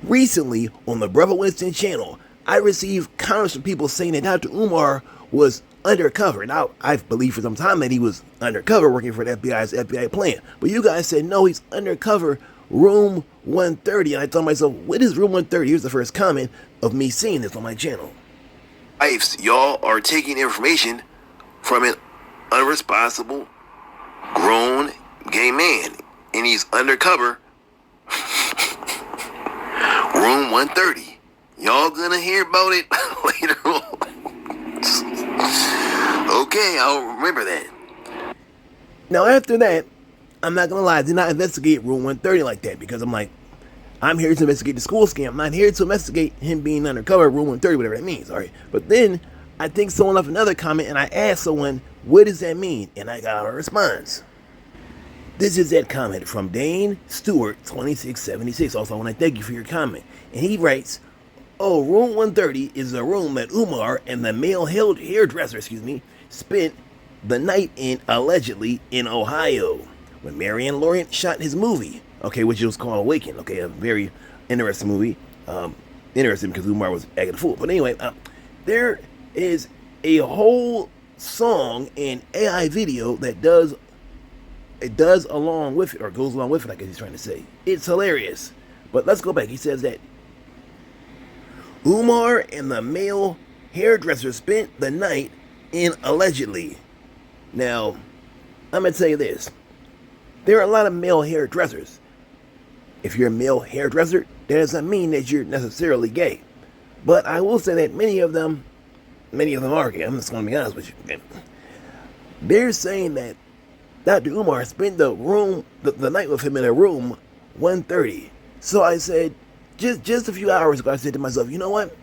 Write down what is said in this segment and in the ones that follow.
Recently, on the Brother Winston channel, I received comments from people saying that Dr. Umar was undercover. Now, I've believed for some time that he was undercover working for the FBI's FBI plan. But you guys said, no, he's undercover room 130. And I thought to myself, what is room 130? Here's the first comment of me seeing this on my channel. Y'all are taking information from an unresponsible, grown, gay man. And he's undercover room 130. Y'all gonna hear about it later on. Okay, I'll remember that. Now after that, I'm not gonna lie, I did not investigate room 130 like that because I'm here to investigate the school scam. I'm not here to investigate him being undercover room 130, whatever that means, alright? But then I think someone left another comment and I asked someone, what does that mean? And I got a response. This is that comment from Dane Stewart 2676. Also, I want to thank you for your comment. And he writes, oh, room 130 is a room that Umar and the male hairdresser, spent the night in, allegedly, in Ohio, when Mary Anne Lorient shot his movie, okay, which was called Awaken, okay, a very interesting movie. Interesting because Umar was acting a fool. But anyway, there is a whole song and AI video that does along with it, or goes along with it, I guess he's trying to say. It's hilarious. But let's go back. He says that Umar and the male hairdresser spent the night in allegedly. Now, I'm going to tell you this. There are a lot of male hairdressers. If you're a male hairdresser, that doesn't mean that you're necessarily gay. But I will say that many of them are gay. I'm just going to be honest with you. They're saying that Dr. Umar spent the night with him in a room 130. So I said, just a few hours ago, I said to myself, you know what?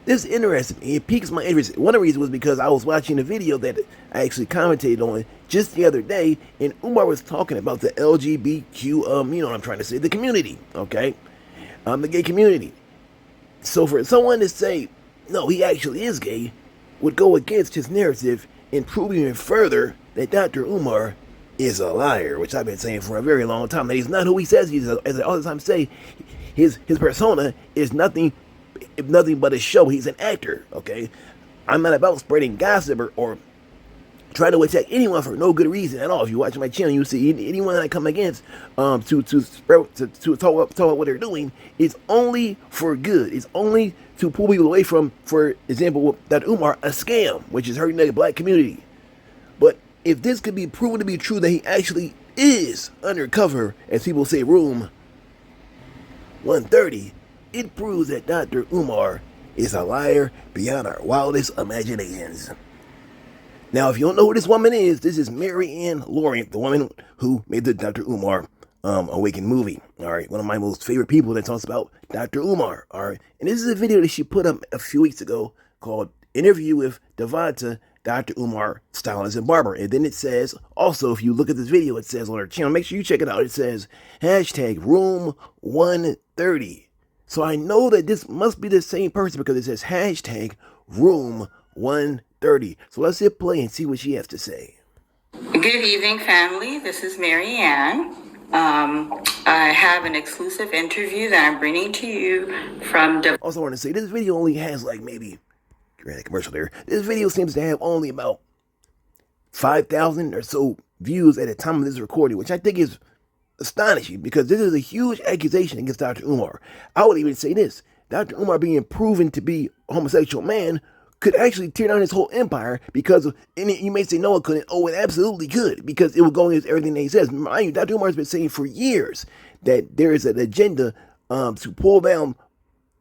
This interested me. It piques my interest. One of the reasons was because I was watching a video that I actually commentated on just the other day, and Umar was talking about the LGBTQ, you know what I'm trying to say, the community, okay? The gay community. So for someone to say, no, he actually is gay, would go against his narrative and prove even further that Dr. Umar is a liar, which I've been saying for a very long time. That he's not who he says he is. As I all the time say, his persona is nothing but a show. He's an actor, okay? I'm not about spreading gossip or trying to attack anyone for no good reason at all. If you watch my channel, you see anyone that I come against to talk about what they're doing is only for good. It's only to pull people away from, for example, Dr. Umar, a scam, which is hurting the black community. But if this could be proven to be true, that he actually is undercover, as people say, room 130, it proves that Dr. Umar is a liar beyond our wildest imaginations. Now, if you don't know who this woman is, this is Mary Anne Lorient, the woman who made the Dr. Umar Awaken movie. All right, one of my most favorite people that talks about Dr. Umar. All right, and this is a video that she put up a few weeks ago called Interview with Devonta, Dr. Umar, Stylist and Barber. And then it says, also, if you look at this video, it says on her channel, make sure you check it out. It says, hashtag room 130. So I know that this must be the same person because it says hashtag room 130. So let's hit play and see what she has to say. Good evening, family. This is Mary Anne. I have an exclusive interview that I'm bringing to you from... Also, I want to say this video only has like maybe... commercial there. This video seems to have only about 5,000 or so views at the time of this recording, which I think is astonishing because this is a huge accusation against Dr. Umar. I would even say this: Dr. Umar being proven to be a homosexual man could actually tear down his whole empire because of, and you may say no, it couldn't. Oh, it absolutely could, because it would go against everything that he says. Mind you, Dr. Umar has been saying for years that there is an agenda to pull down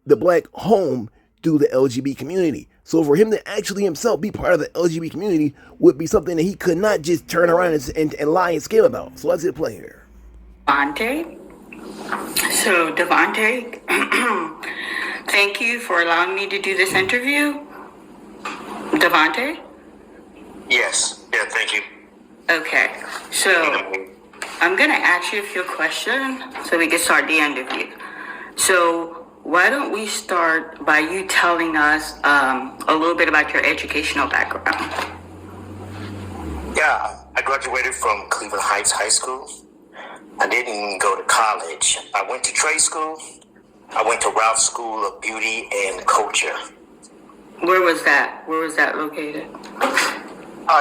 the black home through the LGBT community. So for him to actually himself be part of the LGBT community would be something that he could not just turn around and lie and scam about. So let's hit play here. Devontae. So Devontae, thank you for allowing me to do this interview. Devontae? Yes. Yeah, thank you. Okay. So I'm going to ask you a few questions so we can start the interview. So why don't we start by you telling us a little bit about your educational background? Yeah, I graduated from Cleveland Heights High School. I didn't go to college. I went to trade school. I went to Ralph School of Beauty and Culture. Where was that? Where was that located?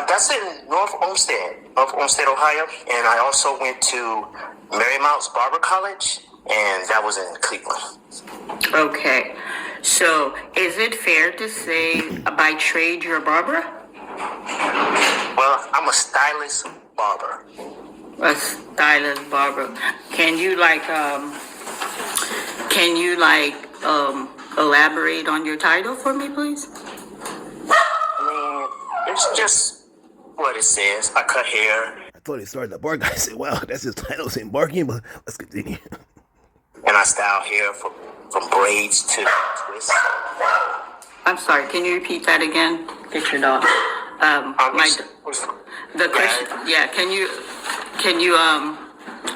That's in North Olmsted, Ohio. And I also went to Marymount's Barber College, and that was in Cleveland. Okay. So, is it fair to say by trade you're a barber? Well, I'm a stylist barber. A stylist barber. Can you elaborate on your title for me, please? It's just what it says. I cut hair. I thought he started the bar guy. I said, wow, that's his title, saying barking, but let's continue. And I style hair from braids to twists. I'm sorry, can you repeat that again? Get your dog. The question, yeah, can you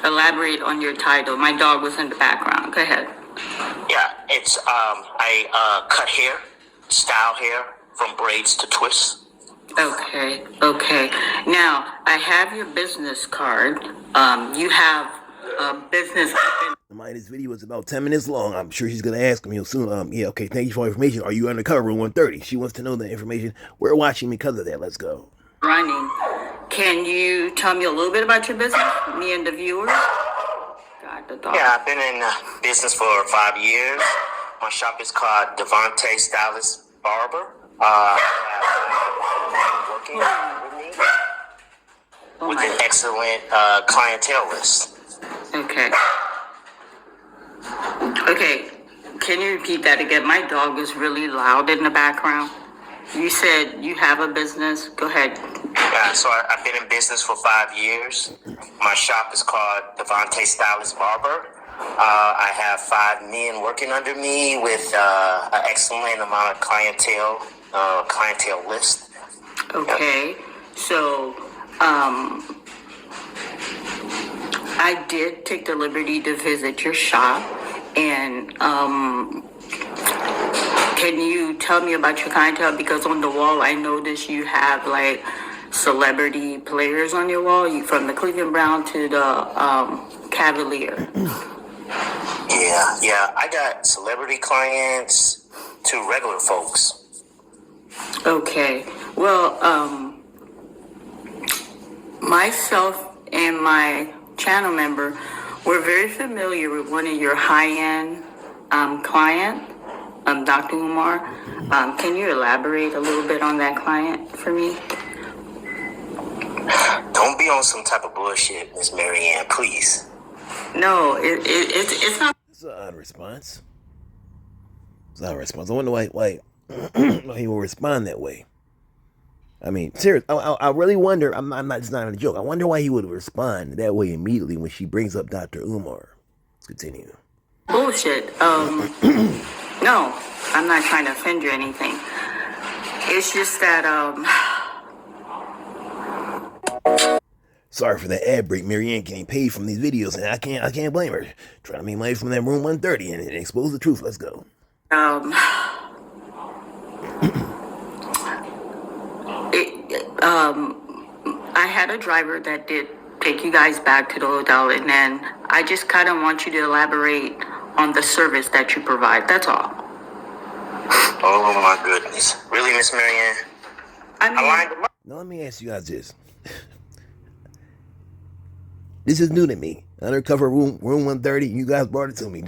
elaborate on your title? My dog was in the background. Go ahead. Yeah, it's I cut hair, style hair from braids to twists. Okay. Now, I have your business card. You have a business. This video is about 10 minutes long. I'm sure she's going to ask me soon. Yeah, okay, thank you for the information. Are you undercover room 130? She wants to know the information. We're watching because of that. Let's go. Running. Can you tell me a little bit about your business? Me and the viewers? God, the dog. Yeah, I've been in business for 5 years. My shop is called Devante Stylist Barber. I have working with me with an excellent clientele list. Okay, can you repeat that again? My dog is really loud in the background. You said you have a business. Go ahead. Yeah, so I've been in business for 5 years. My shop is called Devante Stylist Barber. I have 5 men working under me with an excellent amount of clientele list. Okay, so I did take the liberty to visit your shop, and can you tell me about your clientele? Because on the wall, I noticed you have like celebrity players on your wall, from the Cleveland Brown to the Cavalier. Yeah, I got celebrity clients to regular folks. Okay, well, myself and my channel member, we're very familiar with one of your high-end client, Dr. Umar. Can you elaborate a little bit on that client for me? Don't be on some type of bullshit, Miss Mary Anne, please. No, it's not. It's an odd response. It's an odd response. I wonder why he will respond that way. I mean, seriously, I really wonder. I'm not. It's not a joke. I wonder why he would respond that way immediately when she brings up Dr. Umar. Let's continue. Bullshit. No, I'm not trying to offend you or anything. It's just that Sorry for the ad break. Mary Anne getting paid from these videos, and I can't blame her. Trying to make money from that room 130 and expose the truth. Let's go. I had a driver that did take you guys back to the hotel, and then I just kind of want you to elaborate on the service that you provide. That's all. Oh my goodness. Really, Miss Mary Anne? Now let me ask you guys this. This is new to me. Undercover room 130. You guys brought it to me.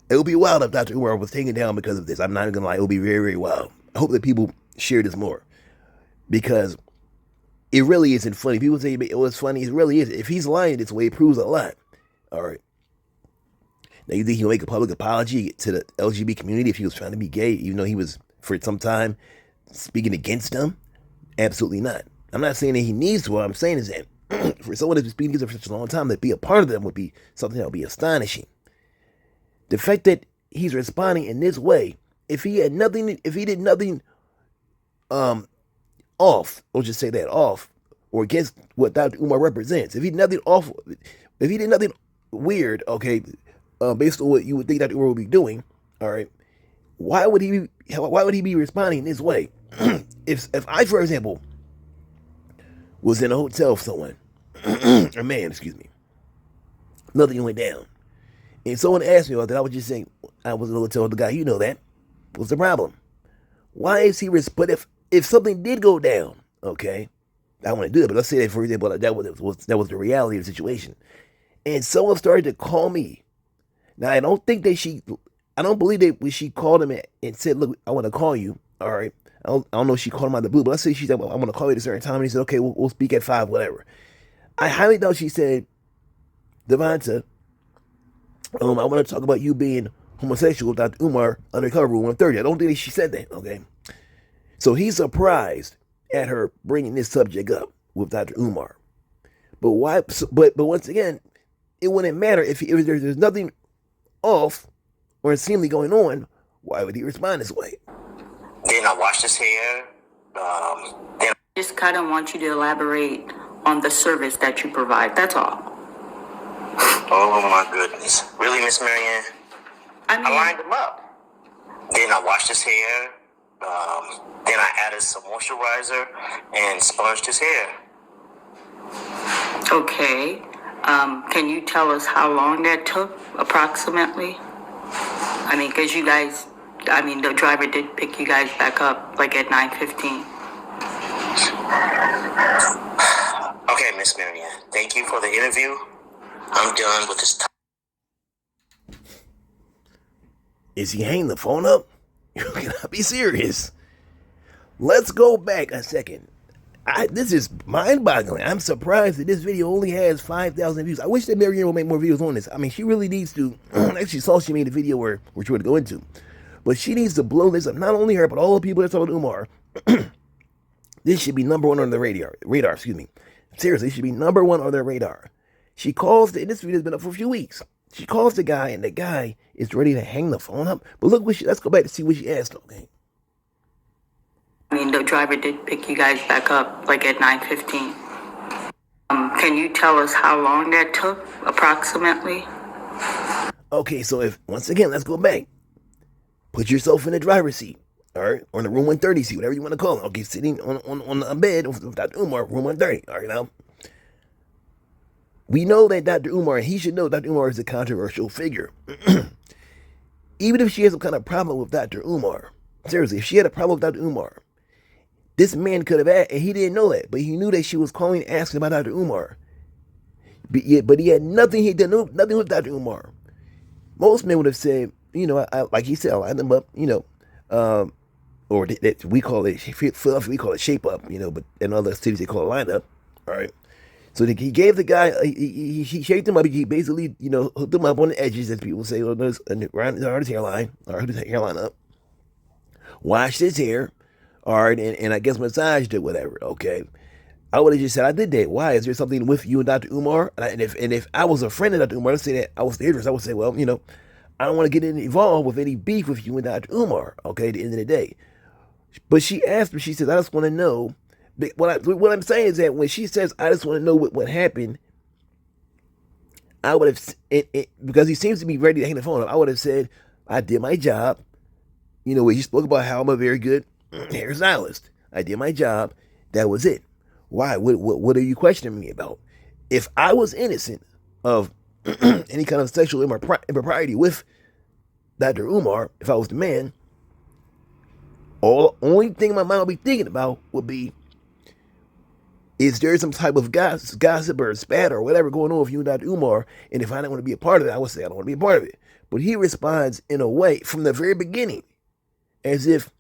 It would be wild if Dr. Umar was taken down because of this. I'm not gonna lie. It would be very, very wild. I hope that people share this more, because it really isn't funny. People say it was funny. It really is. If he's lying this way, it proves a lot. All right. Now, you think he'll make a public apology to the LGBT community if he was trying to be gay, even though he was, for some time, speaking against them? Absolutely not. I'm not saying that he needs to. What I'm saying is that for someone that's been speaking against them for such a long time, to be a part of them would be something that would be astonishing. The fact that he's responding in this way, if he did nothing off, or just say that, off, or against what Dr. Umar represents, if he did nothing weird, okay, based on what you would think Dr. Umar would be doing, all right, why would he be responding in this way? If I, for example, was in a hotel with someone, a man, excuse me, Nothing went down. And someone asked me about that. I was just saying, I was going to tell the guy, you know that. What's the problem? Why is he but if something did go down, okay, I want to do it, but let's say that, for example, that was the reality of the situation. And someone started to call me. Now, I don't believe that she called him and said, look, I want to call you, all right? I don't know if she called him out of the blue, but let's say she said, well, I want to call you at a certain time, and he said, okay, we'll speak at 5, whatever. I highly doubt she said, Devonta, I want to talk about you being homosexual with Dr. Umar undercover Room 130. I don't think she said that, okay? So he's surprised at her bringing this subject up with Dr. Umar. But why? But once again, it wouldn't matter if there's nothing off or seemingly going on. Why would he respond this way? Then I washed his hair. Just kind of want you to elaborate on the service that you provide. That's all. Oh my goodness. Really, Miss Mary Anne? I lined him up. Then I washed his hair. Then I added some moisturizer and sponged his hair. Okay. Can you tell us how long that took, approximately? Because you guys, the driver did pick you guys back up, like at 9:15. Okay, Miss Mary Anne. Thank you for the interview. I'm done with this. Is he hanging the phone up? You cannot be serious. Let's go back a second. This is mind-boggling. I'm surprised that this video only has 5,000 views. I wish that Mary Anne would make more videos on this. She really needs to. Actually, saw she made a video where we're trying to go into. But she needs to blow this up. Not only her, but all the people that talk about Umar. This should be number one on the radar. Seriously, it should be number one on their radar. She calls, this video has been up for a few weeks. She calls the guy, and the guy is ready to hang the phone up. But look, let's go back to see what she asked, okay? The driver did pick you guys back up, like at 9:15. Can you tell us how long that took, approximately? Okay, so once again, let's go back. Put yourself in the driver's seat, all right? Or in the room 130 seat, whatever you want to call it. Okay, sitting on a bed with Dr. Umar, room 130, all right, now? We know that Dr. Umar, he should know Dr. Umar is a controversial figure. Even if she has some kind of problem with Dr. Umar, seriously, if she had a problem with Dr. Umar, this man could have asked, and he didn't know that, but he knew that she was calling asking about Dr. Umar. But he had nothing, he did nothing with Dr. Umar. Most men would have said, like he said, I lined them up, or we call it shape up, but in other cities they call it line up, all right? So he gave the guy, he shaped him up. He basically, hooked him up on the edges, as people say, around his hairline, or his hairline up. Washed his hair, all right, and I guess massaged it, whatever, okay. I would have just said, I did that. Why? Is there something with you and Dr. Umar? And if I was a friend of Dr. Umar, let's say that I was the hairdresser, I would say, well, I don't want to get involved with any beef with you and Dr. Umar, okay, at the end of the day. But she asked me, she said, I just want to know. What I'm saying is that when she says, I just want to know what happened, I would have, because he seems to be ready to hang the phone up, I would have said, I did my job. Where you spoke about how I'm a very good hairstylist. I did my job. That was it. Why? What are you questioning me about? If I was innocent of any kind of sexual impropriety with Dr. Umar, if I was the man, only thing my mind would be thinking about would be, is there some type of gossip or spat or whatever going on with you and Dr. Umar? And if I don't want to be a part of it, I would say I don't want to be a part of it. But he responds in a way from the very beginning as if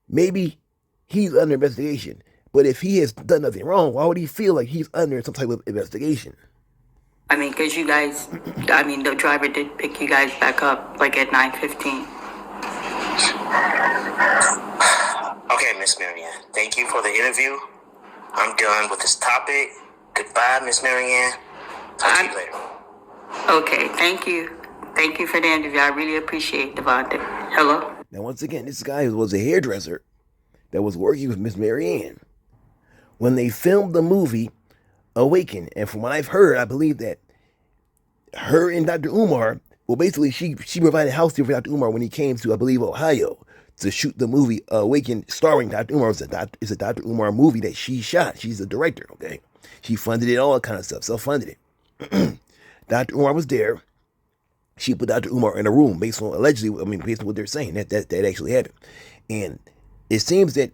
maybe he's under investigation. But if he has done nothing wrong, why would he feel like he's under some type of investigation? Because you guys, the driver did pick you guys back up, like at 9:15. Okay, Miss Mary Anne. Thank you for the interview. I'm done with this topic. Goodbye, Miss Mary Anne. Talk to you later. Okay, thank you. Thank you for the interview. I really appreciate it, Devonta. Hello? Now, once again, this guy was a hairdresser that was working with Miss Mary Anne when they filmed the movie Awaken. And from what I've heard, I believe that her and Dr. Umar, well, basically, she provided house for Dr. Umar when he came to, I believe, Ohio to shoot the movie Awaken starring Dr. Umar. It's a Dr. Umar movie that she shot. She's the director, okay? She funded it, all that kind of stuff, self-funded it. Dr. Umar was there. She put Dr. Umar in a room based on allegedly, based on what they're saying, that actually happened. And it seems that,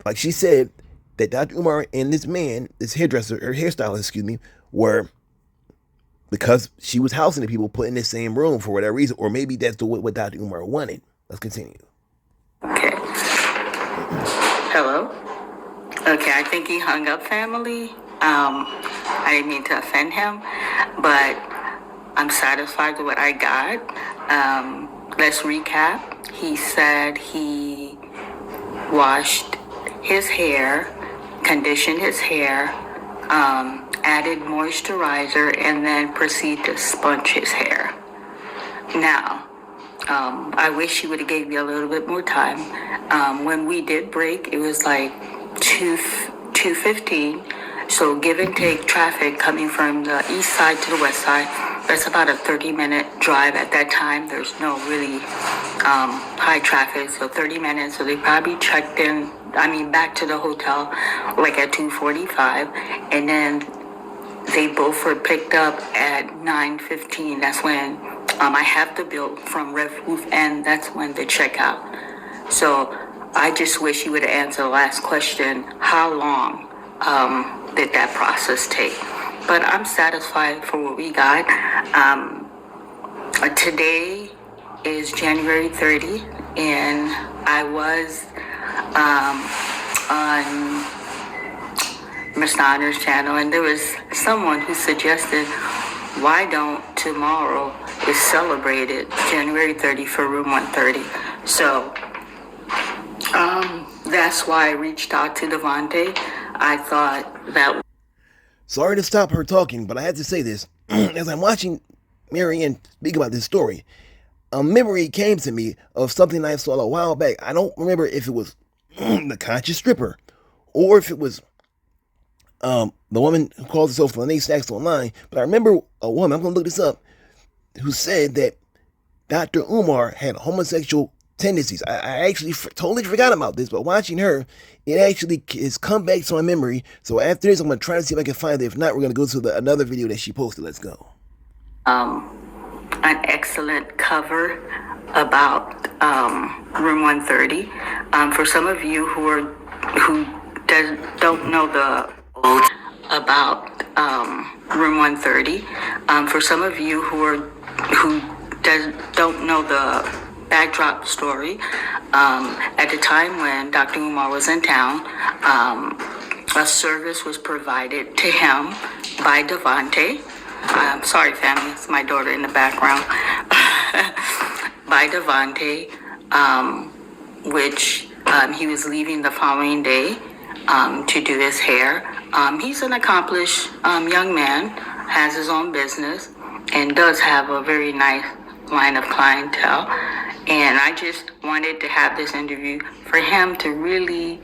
like she said, that Dr. Umar and this man, this hairdresser, or hairstylist, were, because she was housing the people, put in the same room for whatever reason, or maybe that's what Dr. Umar wanted. Let's continue. Okay. Hello? Okay, I think he hung up, family. I didn't mean to offend him, but I'm satisfied with what I got. Let's recap. He said he washed his hair, conditioned his hair, added moisturizer, and then proceeded to sponge his hair. Now, I wish he would have gave me a little bit more time. When we did break, it was like 2:15. So give and take traffic coming from the east side to the west side, that's about a 30-minute drive at that time. There's no really high traffic, so 30 minutes. So they probably checked in, back to the hotel like at 2:45. And then they both were picked up at 9:15. That's when I have the bill from Rev Roof, and that's when they check out. So I just wish you would have answered the last question, how long did that process take? But I'm satisfied for what we got. Today is January 30, and I was on Mr. Honor's channel, and there was someone who suggested, why don't tomorrow is celebrated January 30 for Room 130? So that's why I reached out to Devontae. I thought that... Sorry to stop her talking, but I had to say this. As I'm watching Mary Anne speak about this story, a memory came to me of something I saw a while back. I don't remember if it was the conscious stripper, or if it was the woman who calls herself Lene Snacks Online, but I remember a woman, I'm going to look this up, who said that Dr. Umar had homosexual tendencies. I actually totally forgot about this, but watching her, it actually has come back to my memory. So after this, I'm going to try to see if I can find it. If not, we're going to go to another video that she posted. Let's go. An excellent cover about Room 130. For some of you who don't know the about Room 130. For some of you who don't know the backdrop story, at the time when Dr. Umar was in town, a service was provided to him by Devontae. Sorry, family, it's my daughter in the background. By Devontae, which he was leaving the following day to do his hair. He's an accomplished young man, has his own business, and does have a very nice line of clientele. And I just wanted to have this interview for him to really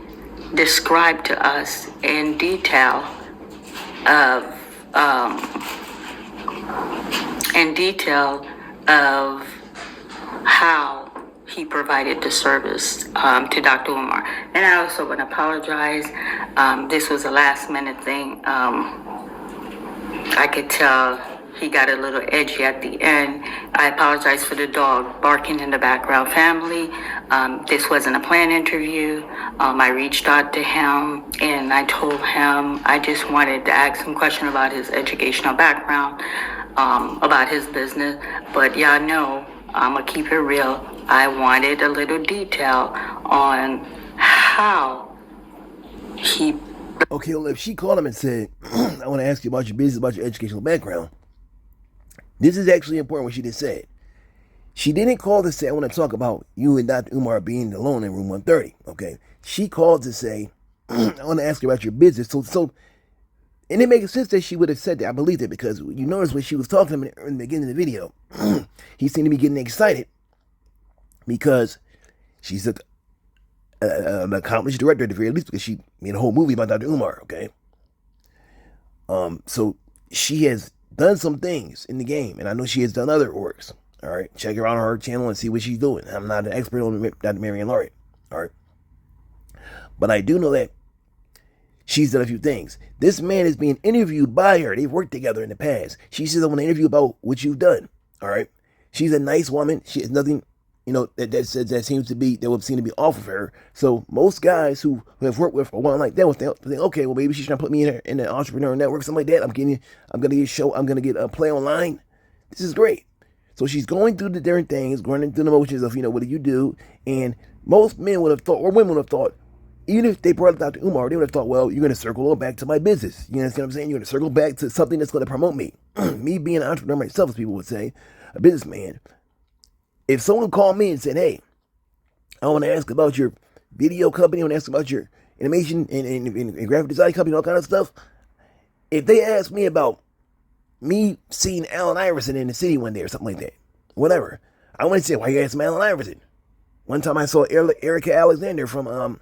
describe to us in detail of how he provided the service to Dr. Umar. And I also want to apologize. This was a last minute thing. I could tell he got a little edgy at the end. I apologize for the dog barking in the background, family. This wasn't a planned interview. I reached out to him and I told him I just wanted to ask him a question about his educational background, about his business. But y'all know, I'm gonna keep it real. I wanted a little detail on how he... Okay, well, if she called him and said, I want to ask you about your business, about your educational background, this is actually important what she just said. She didn't call to say, I want to talk about you and Dr. Umar being alone in Room 130, okay? She called to say, I want to ask you about your business. So, and it makes sense that she would have said that. I believed it, because you notice when she was talking to him in the beginning of the video, he seemed to be getting excited because she's an accomplished director at the very least, because she made a whole movie about Dr. Umar, okay? So she has done some things in the game, and I know she has done other works. All right, check her out on her channel and see what she's doing. I'm not an expert on Dr. Mary Anne Lorient, all right? But I do know that she's done a few things. This man is being interviewed by her. They've worked together in the past. She says, I want to interview about what you've done. All right. She's a nice woman. She has nothing, that would seem to be off of her. So most guys who have worked with a woman like that would think, okay, well, maybe she's trying to put me in the entrepreneur network, something like that. I'm going to get a play online. This is great. So she's going through the different things, going through the motions of, what do you do? And most men would have thought, or women would have thought, even if they brought it out to Umar, they would have thought, well, you're going to circle back to my business. You understand what I'm saying? You're going to circle back to something that's going to promote me. Me being an entrepreneur myself, as people would say, a businessman. If someone called me and said, hey, I want to ask about your video company, I want to ask about your animation and graphic design company, all kind of stuff. If they asked me about me seeing Allen Iverson in the city one day or something like that, whatever, I want to say, why you asking Allen Iverson? One time I saw Erica Alexander from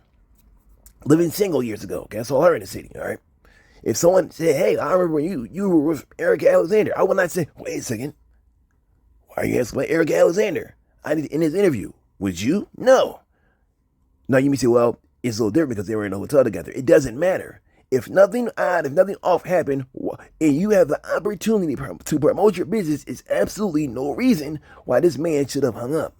Living Single years ago. Okay, I saw her in the city, all right? If someone said, hey, I remember you were with Erica Alexander, I would not say, wait a second, why are you asking about Erica Alexander? In his interview, would you? No. Now you may say, well, it's a little different because they were in a hotel together. It doesn't matter. If nothing odd, if nothing off happened, and you have the opportunity to promote your business, it's absolutely no reason why this man should have hung up.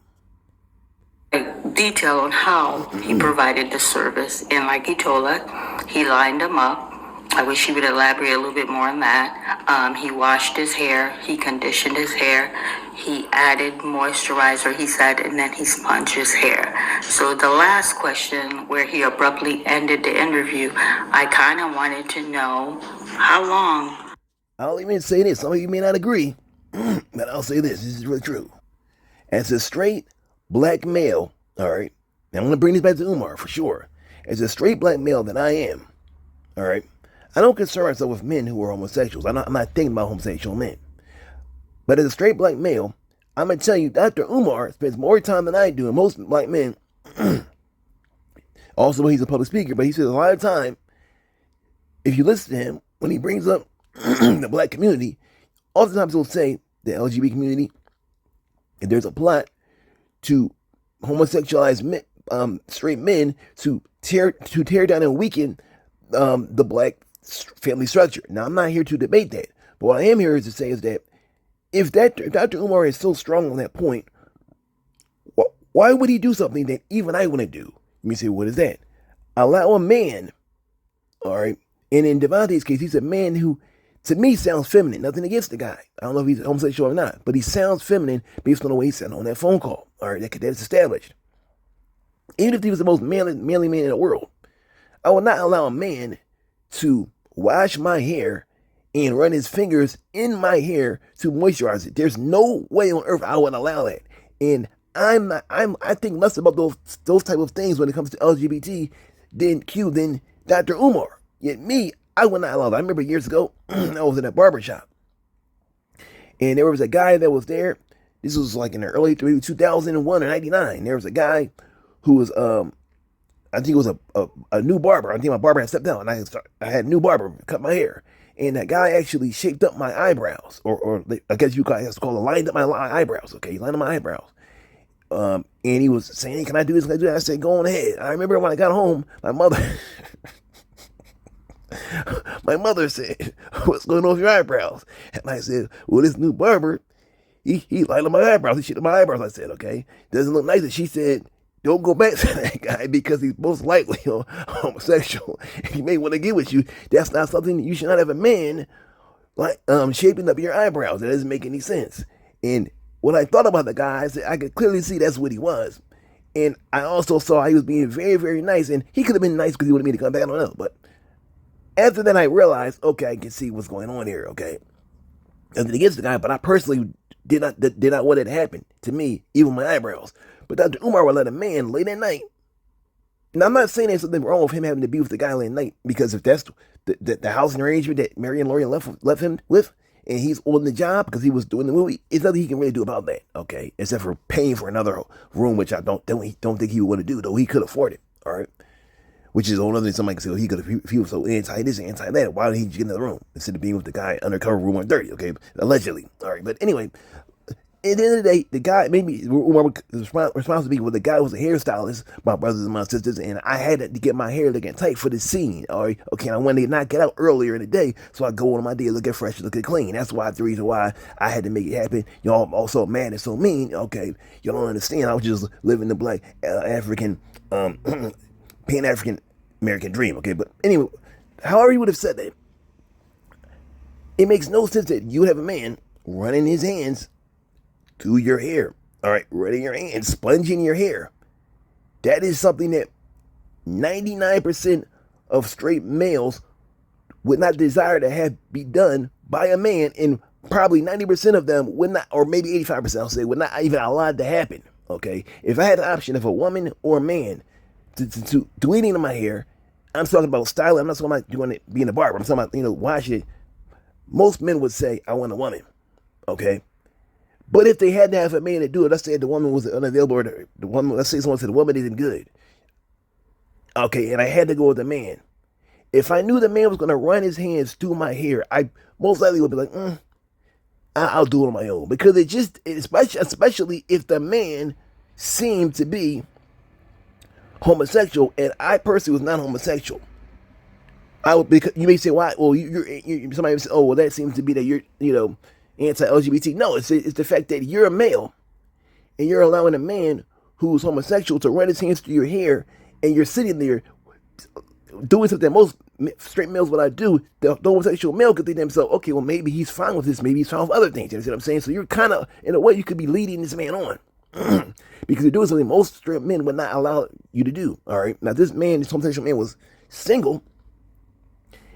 Detail on how he provided the service, and like he told us, he lined them up. I wish he would elaborate a little bit more on that. He washed his hair, he conditioned his hair, he added moisturizer, he said, and then he sponged his hair. So the last question, where he abruptly ended the interview, I kind of wanted to know how long. I'll even say this, some of you may not agree, but I'll say this is really true. As a straight black male, all right, now I'm going to bring this back to Umar for sure. As a straight black male that I am, all right, I don't concern myself with men who are homosexuals. I'm not thinking about homosexual men. But as a straight black male, I'm going to tell you, Dr. Umar spends more time than I do, and most black men, also he's a public speaker, but he spends a lot of time, if you listen to him, when he brings up the black community, oftentimes he'll say, the LGBT community, if there's a plot to homosexualize men, straight men to tear down and weaken the black family structure. Now, I'm not here to debate that, but what I am here is to say is that if Dr. Umar is so strong on that point, why would he do something that even I wouldn't do? Let me say, what is that? Allow a man, all right, and in Devontae's case, he's a man who, to me, sounds feminine. Nothing against the guy. I don't know if he's homosexual or not, but he sounds feminine based on the way he sounded on that phone call. All right, that's established. Even if he was the most manly man in the world, I would not allow a man to wash my hair and run his fingers in my hair to moisturize it. There's no way on earth I would allow that. And I think less about those type of things when it comes to LGBT than Dr. Umar. Yet me, I would not allow that. I remember years ago, I was in a barber shop, and there was a guy that was there. This was like in the early 2001 or 99. There was a guy who was I think it was a new barber. I think my barber had stepped down, and I had a new barber cut my hair. And that guy actually shaped up my eyebrows, or I guess you guys call it, lined up my eyebrows. Okay, he lined up my eyebrows. And he was saying, hey, can I do this? Can I do that? I said, go on ahead. I remember when I got home, my mother said, what's going on with your eyebrows? And I said, well, this new barber, he lined up my eyebrows. He shaped up my eyebrows. I said, okay, doesn't look nice. And she said, don't go back to that guy because he's most likely homosexual. He may want to get with you. That's not something you should not have a man like shaping up your eyebrows. That doesn't make any sense. And when I thought about the guy, I said I could clearly see that's what he was. And I also saw he was being very, very nice. And he could have been nice because he wanted me to come back. I don't know. But after that, I realized, okay, I can see what's going on here. Okay, nothing against the guy, but I personally did not want it to happen to me, even my eyebrows. But Dr. Umar would let a man late at night. Now, I'm not saying there's something wrong with him having to be with the guy late at night, because if that's the housing arrangement that Mary Anne Lorient left him with, and he's on the job because he was doing the movie, there's nothing he can really do about that, okay? Except for paying for another room, which I don't think he would want to do, though he could afford it, all right? Which is another thing somebody could say, well, if he was so anti this and anti that, why did he get in the room instead of being with the guy undercover room 130, okay? Allegedly, all right? But anyway, at the end of the day, the guy maybe Umar was responsible to be, well, the guy was a hairstylist, my brothers and my sisters, and I had to get my hair looking tight for the scene. All right, okay, I wanted to knock it out earlier in the day, so I go on my day looking fresh, looking clean. That's why the reason why I had to make it happen. Y'all also mad and so mean. Okay, y'all don't understand. I was just living the black African, Pan African American dream. Okay, but anyway, however you would have said that, it makes no sense that you have a man running his hands through your hair. All right, running your hands, sponging your hair. That is something that 99% of straight males would not desire to have be done by a man, and probably 90% of them would not, or maybe 85%, I'll say, would not even allow it to happen. Okay, if I had the option of a woman or a man to do anything to my hair, I'm talking about styling. I'm not talking about doing it being a barber. I'm talking about, wash it. Most men would say, I want a woman. Okay. But if they had to have a man to do it, let's say the woman was unavailable, or the woman, let's say someone said the woman isn't good. Okay, and I had to go with the man. If I knew the man was going to run his hands through my hair, I most likely would be like, I'll do it on my own. Because especially if the man seemed to be homosexual, and I personally was not homosexual. Because you may say, why? Well, somebody would say, oh, well, that seems to be that you're, anti-LGBT. No, it's the fact that you're a male, and you're allowing a man who's homosexual to run his hands through your hair, and you're sitting there doing something that most straight males would not do. The homosexual male could think to himself, okay, well, maybe he's fine with this, maybe he's fine with other things. You know what I'm saying? So you're kind of, in a way, you could be leading this man on. Because you're doing something most straight men would not allow you to do. All right. Now, this homosexual man was single,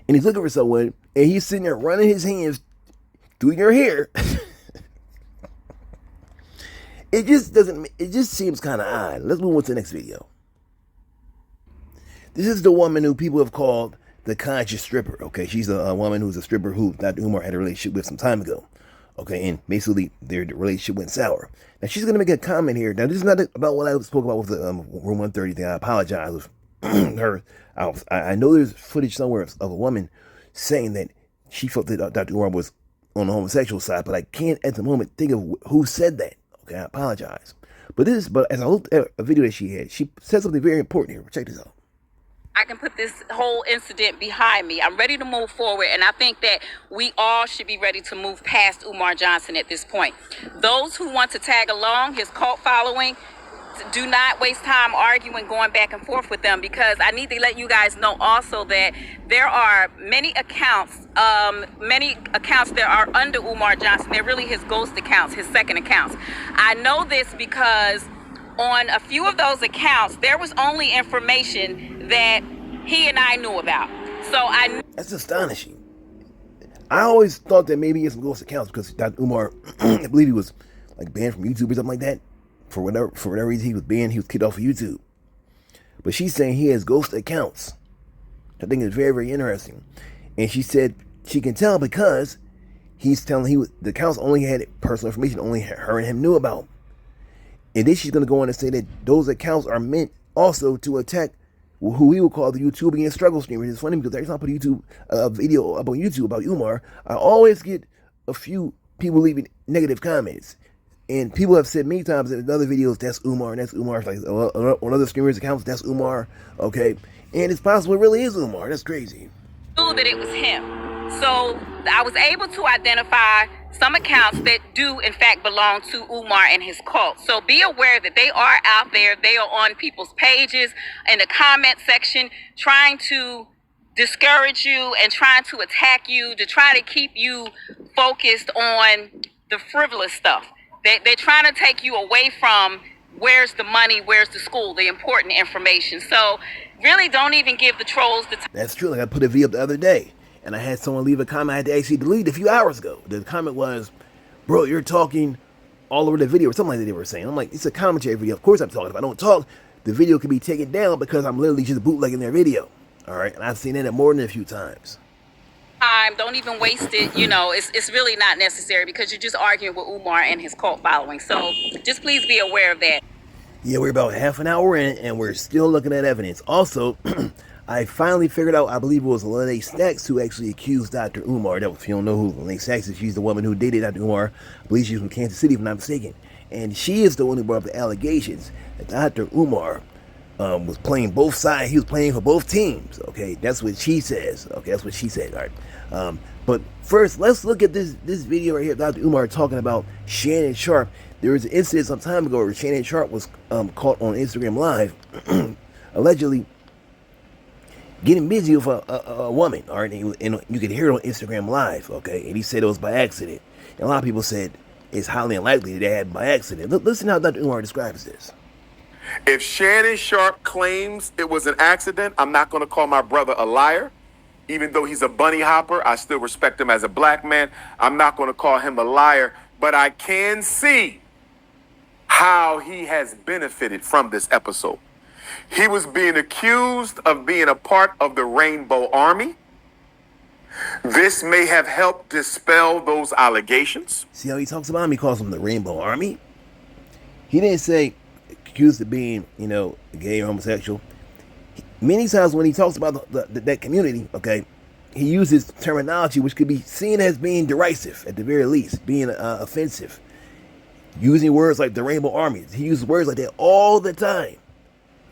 and he's looking for someone, and he's sitting there running his hands through your hair. It just seems kind of odd. Let's move on to the next video. This is the woman who people have called the conscious stripper. Okay, she's a woman who's a stripper who Dr. Umar had a relationship with some time ago. Okay, and basically their relationship went sour. Now she's gonna make a comment here. Now this is not about what I spoke about with the Room 130 thing. I apologize with her. I know there's footage somewhere of a woman saying that she felt that Dr. Umar was on the homosexual side, but I can't at the moment think of who said that. Okay, I apologize. But as I looked at a video that she had, she said something very important here. Check this out. I can put this whole incident behind me. I'm ready to move forward, and I think that we all should be ready to move past Umar Johnson at this point. Those who want to tag along his cult following, do not waste time arguing, going back and forth with them, because I need to let you guys know also that there are many accounts that are under Umar Johnson. They're really his ghost accounts, his second accounts. I know this because on a few of those accounts, there was only information that he and I knew about. That's astonishing. I always thought that maybe he had some ghost accounts because Dr. Umar, I believe he was like banned from YouTube or something like that. For whatever reason he was banned, he was kicked off of YouTube. But she's saying he has ghost accounts. I think it's very, very interesting. And she said she can tell because he's telling the accounts only had personal information only her and him knew about. And then she's going to go on and say that those accounts are meant also to attack who we would call the YouTuber and struggle streamers. It's funny because every time I put a video up on YouTube about Umar, I always get a few people leaving negative comments. And people have said many times in other videos, that's Umar, and that's Umar. Like on other streamers' accounts, that's Umar. Okay. And it's possible it really is Umar. That's crazy. Knew that it was him. So I was able to identify some accounts that do in fact belong to Umar and his cult. So be aware that they are out there. They are on people's pages, in the comment section, trying to discourage you and trying to attack you, to try to keep you focused on the frivolous stuff. They're trying to take you away from where's the money, where's the school, the important information. So really don't even give the trolls the time. That's true. Like I put a video up the other day, and I had someone leave a comment I had to actually delete a few hours ago. The comment was, bro, you're talking all over the video, or something like that they were saying. I'm like, it's a commentary video. Of course I'm talking. If I don't talk, the video can be taken down because I'm literally just bootlegging their video. All right? And I've seen that more than a few times. Don't even waste it. It's really not necessary because you're just arguing with Umar and his cult following. So just please be aware of that. Yeah, we're about half an hour in and we're still looking at evidence. Also, I finally figured out, I believe it was Lene Snacks who actually accused Dr. Umar. That, if you don't know who Lene Snacks is, she's the woman who dated Dr. Umar. I believe she's from Kansas City, if I'm not mistaken. And she is the one who brought up the allegations that Dr. Umar was playing both sides. He was playing for both teams. Okay, that's what she says. Okay, that's what she said. All right. But first, let's look at this video right here. Dr. Umar talking about Shannon Sharpe. There was an incident some time ago where Shannon Sharpe was caught on Instagram Live, allegedly getting busy with a woman. All right, and you could hear it on Instagram Live. Okay, and he said it was by accident. And a lot of people said it's highly unlikely that they had by accident. Listen how Dr. Umar describes this. If Shannon Sharpe claims it was an accident, I'm not going to call my brother a liar. Even though he's a bunny hopper, I still respect him as a black man. I'm not going to call him a liar, but I can see how he has benefited from this episode. He was being accused of being a part of the Rainbow Army. This may have helped dispel those allegations. See how he talks about him? He calls them the Rainbow Army. He didn't say accused of being, gay or homosexual. Many times when he talks about that community, okay, he uses terminology which could be seen as being derisive, at the very least, being offensive. Using words like the Rainbow Army. He uses words like that all the time.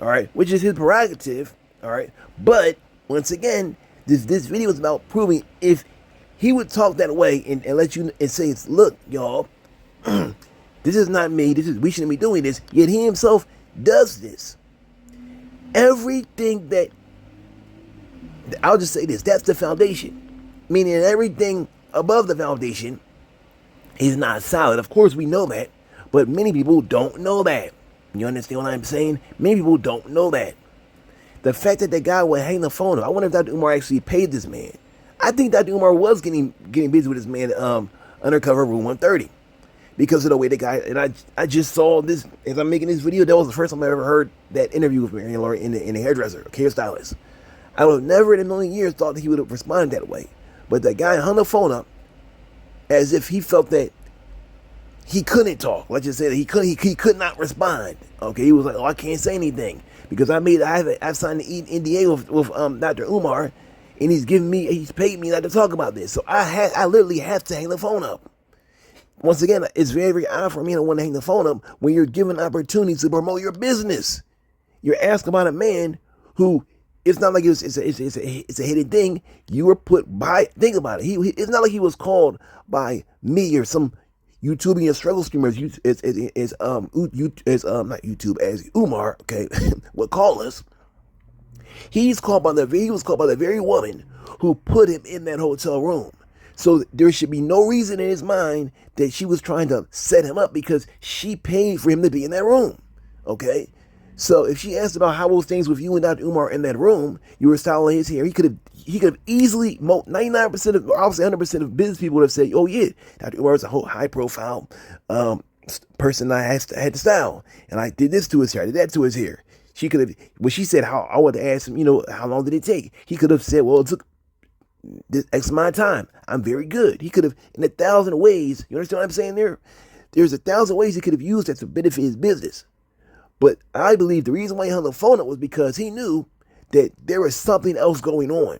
All right, which is his prerogative. All right, but once again, this video is about proving if he would talk that way and let you and say, look, y'all, this is not me. We shouldn't be doing this. Yet he himself does this. Everything that, I'll just say this, that's the foundation. Meaning everything above the foundation is not solid. Of course we know that, but many people don't know that. You understand what I'm saying? Many people don't know that. The fact that the guy would hang the phone up, I wonder if Dr. Umar actually paid this man. I think Dr. Umar was getting busy with this man undercover room 130. Because of the way the guy, and I just saw this, as I'm making this video, that was the first time I ever heard that interview with Mary Anne Lorient in the hairdresser, hair stylist. I would have never in a million years thought that he would have responded that way. But the guy hung the phone up as if he felt that he couldn't talk. Let's just say that he could not respond. Okay, he was like, oh, I can't say anything because I've signed the NDA with Dr. Umar, and he's paid me not to talk about this. So I literally have to hang the phone up. Once again, it's very, very odd for me to want to hang the phone up when you're given opportunities to promote your business. You're asking about a man who, it's not like it's a hidden thing. You were put by, think about it. It's not like he was called by me or some YouTubing and struggle streamers not YouTube, as Umar, okay, would call us. He was called by the very woman who put him in that hotel room. So there should be no reason in his mind that she was trying to set him up because she paid for him to be in that room. Okay? So if she asked about how was things with you and Dr. Umar in that room, you were styling his hair, he could have easily, 99% of, obviously 100% of business people would have said, oh yeah, Dr. Umar is a whole high profile person I had to style. And I did this to his hair, I did that to his hair. She could have, when she said how, I wanted to ask him, how long did it take? He could have said, well, it took this X amount of time. I'm very good. He could have, in 1,000 ways, you understand what I'm saying there? There's 1,000 ways he could have used that to benefit his business. But I believe the reason why he hung the phone up was because he knew that there was something else going on.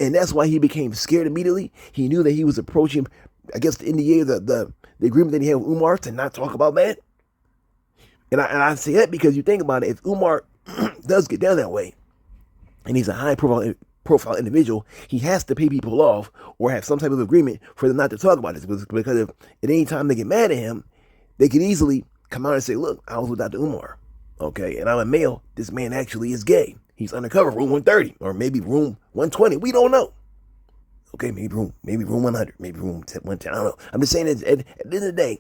And that's why he became scared immediately. He knew that he was approaching, I guess, the NDA, the agreement that he had with Umar to not talk about that. And I say that because you think about it, if Umar does get down that way, and he's a high profile individual, he has to pay people off or have some type of agreement for them not to talk about this. Because if at any time they get mad at him, they could easily come out and say, look, I was with Dr. Umar, okay, and I'm a male. This man actually is gay. He's undercover, room 130, or maybe room 120. We don't know. Okay, maybe room 100, maybe room 110. I don't know. I'm just saying that at the end of the day,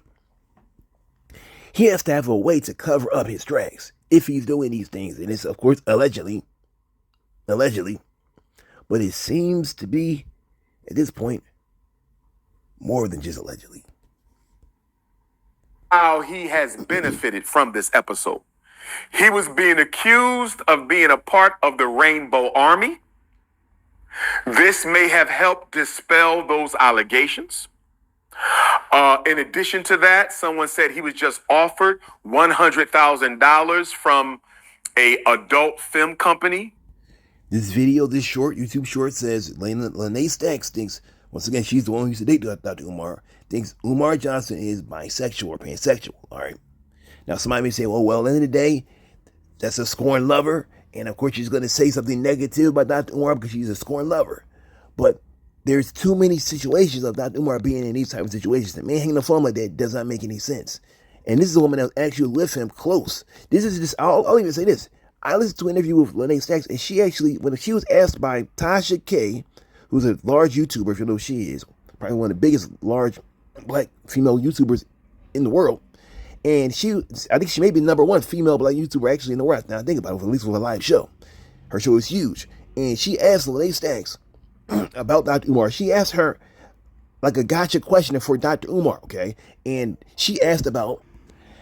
he has to have a way to cover up his tracks if he's doing these things. And it's, of course, allegedly, but it seems to be, at this point, more than just allegedly. How he has benefited from this episode. He was being accused of being a part of the Rainbow Army. This may have helped dispel those allegations. In addition to that, someone said he was just offered $100,000 from a adult film company. This video, this short, YouTube short says Lene Stacks thinks, once again, she's the one who used to date Dr. Umar, thinks Umar Johnson is bisexual or pansexual, all right? Now, somebody may say, well, at the end of the day, that's a scorned lover, and of course she's going to say something negative about Dr. Umar because she's a scorned lover. But there's too many situations of Dr. Umar being in these type of situations. The man hanging the phone like that does not make any sense. And this is a woman that actually lived him close. This is just, I'll even say this. I listened to an interview with Lene Stacks, and she actually, when she was asked by Tasha K, who's a large YouTuber, if you know who she is, probably one of the biggest large black female YouTubers in the world. And I think she may be the number one female black YouTuber actually in the world. Now I think about it, at least with a live show. Her show is huge. And she asked Lene Stacks about Dr. Umar. She asked her like a gotcha question for Dr. Umar, okay? And she asked about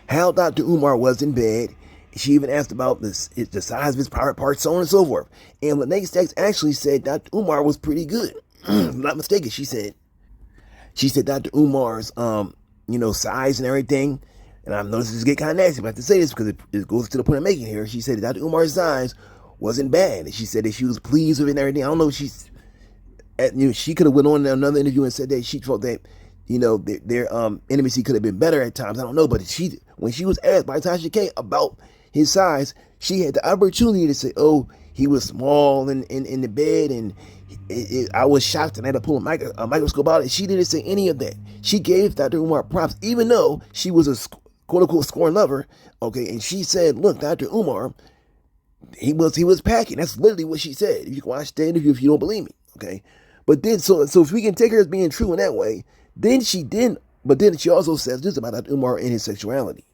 how Dr. Umar was in bed. She even asked about the size of his private parts, so on and so forth. And Lene Stacks actually said Dr. Umar was pretty good. If I'm not mistaken, she said Dr. Umar's size and everything. And I know this is getting kind of nasty, but I have to say this because it goes to the point I'm making here. She said that Dr. Umar's size wasn't bad. And she said that she was pleased with it and everything. I don't know if she could have went on in another interview and said that she felt that, their intimacy could have been better at times. I don't know. But when she was asked by Tasha K about his size, she had the opportunity to say, oh, he was small in the bed, and I was shocked and I had to pull a microscope out. And she didn't say any of that. She gave Dr. Umar props, even though she was a quote-unquote scorned lover, okay? And she said, look, Dr. Umar, he was packing. That's literally what she said. You can watch the interview if you don't believe me, okay? But then, so if we can take her as being true in that way, then she also says this about Dr. Umar and his sexuality.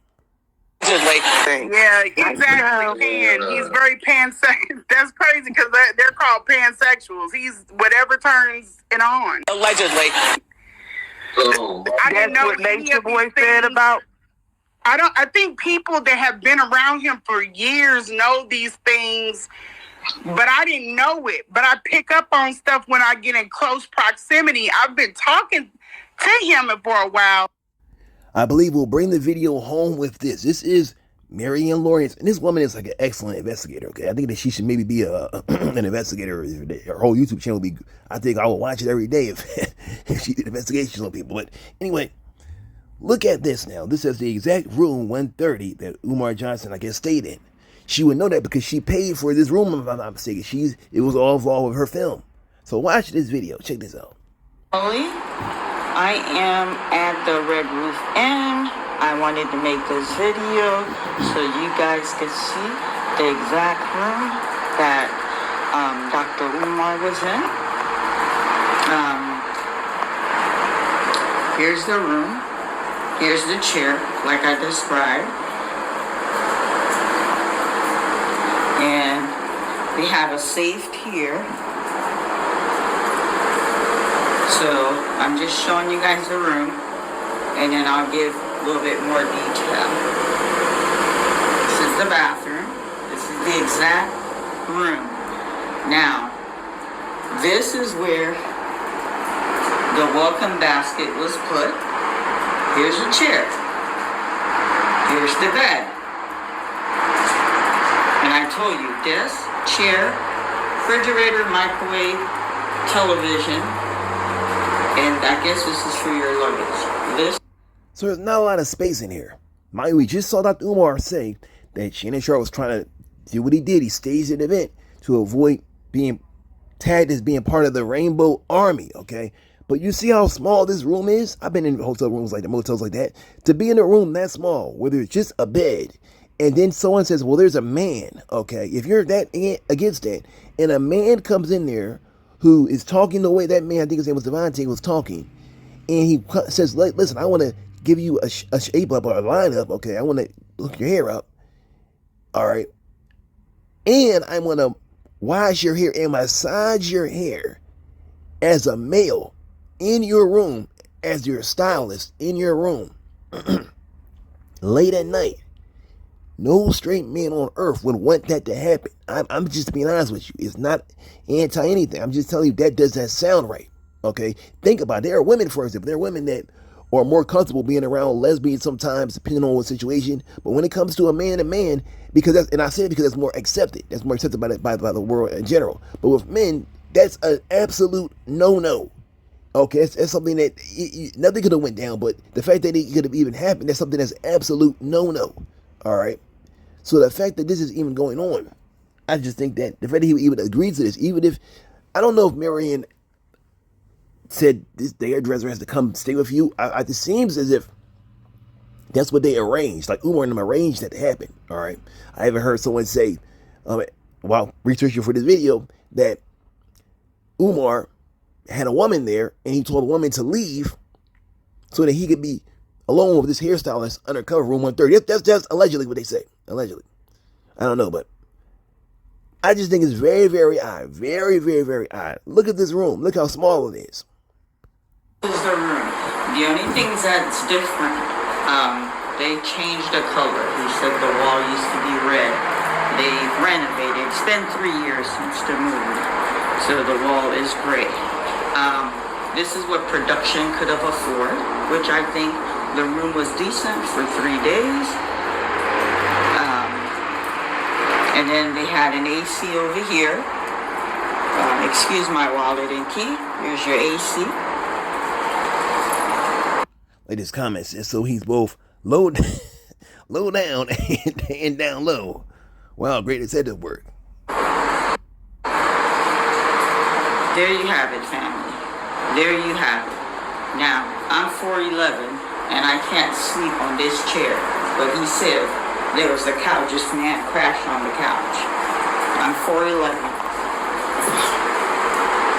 Yeah, exactly. He's very pansexual. That's crazy because they're called pansexuals. He's whatever turns it on. Allegedly. I didn't know what Nature Boy said about. I think people that have been around him for years know these things, but I didn't know it. But I pick up on stuff when I get in close proximity. I've been talking to him for a while. I believe we'll bring the video home with this. This is Mary Anne Lorient, and this woman is like an excellent investigator, okay? I think that she should maybe be an investigator. Her whole YouTube channel would be, I think I would watch it every day if she did investigations on people. But anyway, look at this now. This is the exact room 130 that Umar Johnson, I guess, stayed in. She would know that because she paid for this room, if I'm not mistaken. It was all involved with her film. So watch this video. Check this out. I am at the Red Roof Inn. I wanted to make this video so you guys could see the exact room that Dr. Umar was in. Here's the room. Here's the chair, like I described. And we have a safe here. So I'm just showing you guys the room, and then I'll give a little bit more detail. This is the bathroom. This is the exact room. Now, this is where the welcome basket was put. Here's a chair. Here's the bed. And I told you, this chair, refrigerator, microwave, television, and I guess this is for your luggage. So there's not a lot of space in here. Mind you, we just saw Dr. Umar say that Shannon Sharp was trying to do what he did. He staged an event to avoid being tagged as being part of the Rainbow Army, okay? But you see how small this room is? I've been in hotel rooms like that, motels like that. To be in a room that small, where there's just a bed, and then someone says, well, there's a man, okay? If you're that against that, and a man comes in there who is talking the way that man, I think his name was Devontae, was talking, and he says, listen, I want to give you a shape up or a line up, okay? I want to look your hair up, all right? And I want to wash your hair and massage your hair as a male in your room, as your stylist in your room, late at night. No straight man on earth would want that to happen. I'm just being honest with you. It's not anti-anything. I'm just telling you that does not sound right. Okay? Think about it. There are women, for example, there are women that or more comfortable being around lesbians sometimes, depending on what situation. But when it comes to a man, because that's, and I say it because that's more accepted. That's more accepted by the world in general. But with men, that's an absolute no-no. Okay, that's something that nothing could have went down, but the fact that it could have even happened, that's something that's absolute no-no. All right. So the fact that this is even going on, I just think that the fact that he even agreed to this, even if, I don't know if Mary Anne said the hairdresser has to come stay with you. It seems as if that's what they arranged. Like Umar and them arranged that to happen. All right. I even heard someone say, while researching for this video, that Umar had a woman there and he told the woman to leave so that he could be alone with this hairstylist undercover room 130. That's just allegedly what they say. Allegedly. I don't know, but I just think it's very, very odd. Very, very, very odd. Look at this room. Look how small it is. This is the room. The only things that's different, they changed the color. He said the wall used to be red. They renovated. It's been 3 years since the move, so the wall is gray. This is what production could have afforded, which I think the room was decent for 3 days. And then they had an AC over here. Excuse my wallet and key. Here's your AC. Like this comment says, so he's both low down and down low. Wow, great incentive work. There you have it, family. There you have it. Now, I'm 4'11", and I can't sleep on this chair. But he said there was a couch, this man crashed on the couch. I'm 4'11".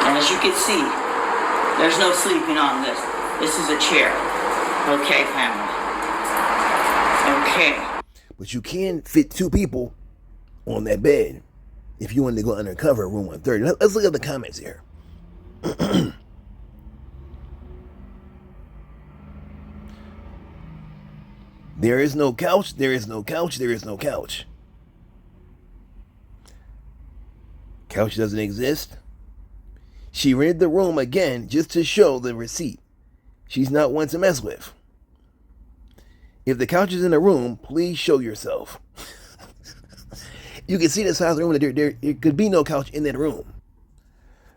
And as you can see, there's no sleeping on this. This is a chair. Okay, family. Okay. But you can fit 2 people on that bed if you wanted to go undercover room 130. Let's look at the comments here. There is no couch, there is no couch, there is no couch. Couch doesn't exist. She rented the room again just to show the receipt. She's not one to mess with. If the couch is in the room, please show yourself. You can see the size of the room. There could be no couch in that room.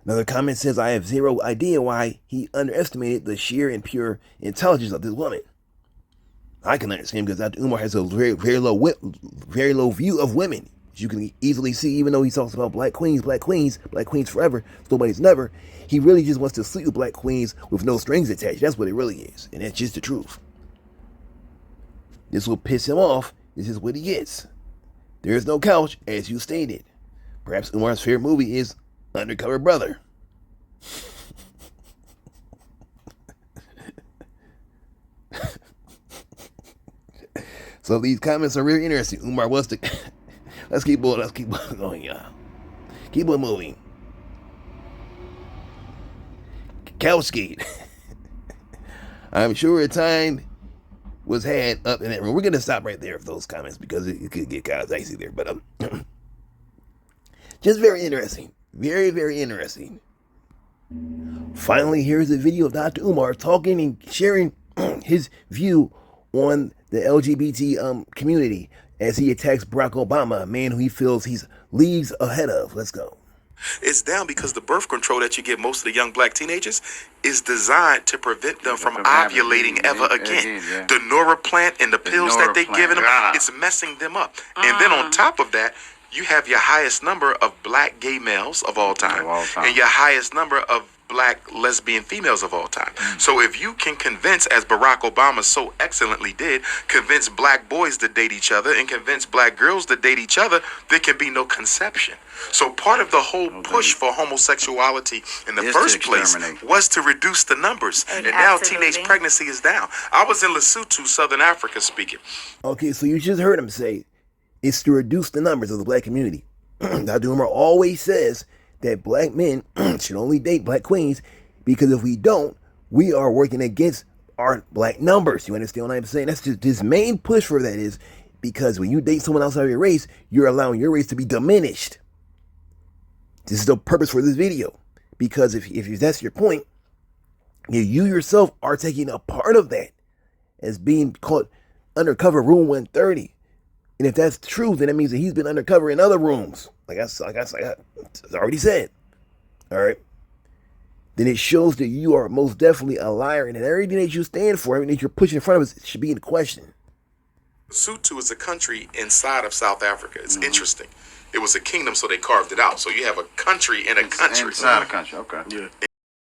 Another comment says, I have zero idea why he underestimated the sheer and pure intelligence of this woman. I can understand because Dr. Umar has a very, very low view of women. As you can easily see, even though he talks about black queens forever, nobody's never. He really just wants to sleep with black queens with no strings attached. That's what it really is. And that's just the truth. This will piss him off. This is what he gets. There is no couch, as you stated. Perhaps Umar's favorite movie is Undercover Brother. So these comments are really interesting. Umar wants to... Let's keep on going, y'all. Keep on moving. Couchgate. I'm sure a time was had up in that room. We're going to stop right there with those comments because it could get kind of dicey there. But just very interesting. Very, very interesting. Finally, here's a video of Dr. Umar talking and sharing his view on the LGBT community as he attacks Barack Obama, a man who he feels he's leagues ahead of. Let's go. It's down because the birth control that you give most of the young black teenagers is designed to prevent them from ovulating ever again. Yeah. The Noraplant and the pills that they giving them, it's messing them up. And then on top of that, you have your highest number of black gay males of all time, and your highest number of black lesbian females of all time. So if you can convince, as Barack Obama so excellently did, convince black boys to date each other and convince black girls to date each other, there can be no conception. So part of the whole push for homosexuality in the first place was to reduce the numbers. And now teenage pregnancy is down. I was in Lesotho, Southern Africa, speaking. Okay, so you just heard him say it's to reduce the numbers of the black community. Dr. Umar always says that black men should only date black queens because if we don't, we are working against our black numbers. You understand what I'm saying? That's just his main push for that is because when you date someone outside of your race, you're allowing your race to be diminished. This is the purpose for this video. Because if that's your point, You yourself are taking a part of that as being caught undercover room 130. And if that's true, then that means that he's been undercover in other rooms. Like I already said. All right. Then it shows that you are most definitely a liar, and that everything that you stand for, everything that you're pushing in front of us, should be in question. Lesotho is a country inside of South Africa. It's interesting. It was a kingdom, so they carved it out. So you have a country in a country. Inside a country, okay. Yeah.